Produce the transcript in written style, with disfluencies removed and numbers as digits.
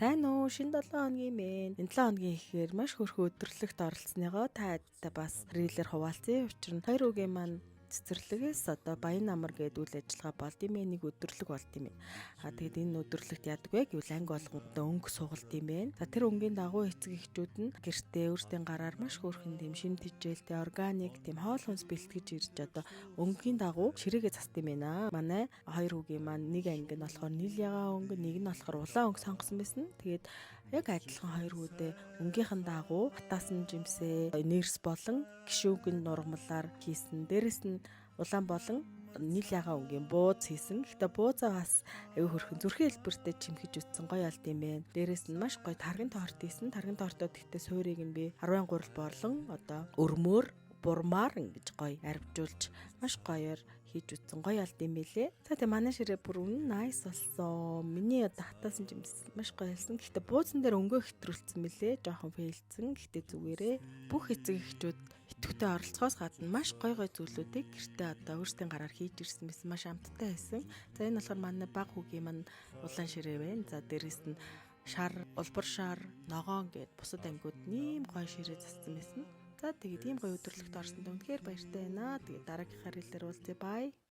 Сайн уу? Шинэ 7 хоногийн мэн. Энэ 7 хоногийн ихээр маш хөрхөө өдөрлөгт оролцсоныгоо та бас рилэр хуваалцсан. Учир нь 2 үгийн маань цэцэрлэгээс одоо Баян намар гэдэг үйл ажиллагаа болд юм ээ, нэг өдөрлөг болд юм ээ. Тэгээд энэ өдөрлөгт яадаг вэ гэвэл анги болгонд өнгө сугалт юм бэ. За тэр өнгийн дагуу эцэг эхчүүд нь гэртээ өөрсдийн гараар маш хөөрхөн тийм шин тэжээлтэй органик тийм хоол хүнс бэлтгэж ирж одоо өнгийн дагуу ширээгээ цаст юм байна. Манай 2 үгийн маань нэг анги нь болохоор нийл ягаа өнгө, нэг нь болохоор улаан өнгө сонгосон байсан. Тэгээд яг адилхан 2 үедээ öngийнхэн дагуу хатаасан жимсээ, нэрс болон гişүүг нь нурмалаар хийсэн. Дээрэс нь улаан болон нийл ягаа өнгийн бууз хийсэн. Гэхдээ буузаа бас аюу хөрхөн зүрхэн хэлбэртэй чимхэж үтсэн гоё алт юм байна. Дээрэс нь маш гоё тарган торт хийсэн. Тарган тортод гэхдээ суурийг нь би 10 гурал борлон одоо өрмөөр бурмаар ингэж гоё арвжуулж маш гоёор хийж үтсэн гоё алт юм билэ. За тэгээ манай ширээ бүр үнэн nice болсон. Миний одоо хатаасан жимс маш гоё хэлсэн. Гэхдээ буузан дээр өнгөө хэтрүүлсэн мөлий. Жохон фейлцэн. Гэхдээ зүгээрээ бүх эцэг эхчүүд идэвхтэй оролцохоос гадна маш гоё зүйлүүдийг гэртээ одоо өөрсдийн гараар хийж ирсэн байсан. Маш амттай байсан. За энэ болохоор манай баг хүүгийн маань улаан ширээ байна. За дээрэс нь шар, улбар шар, ногоон гэд бусад ангиуд нэм гоё ширээ зассан байсан. За тэгээд ийм гоё өдөрлөгт орсонд үнэхээр баяртай байна. Тэгээд дараагийнхаар хэлээр уулзъя. Бай.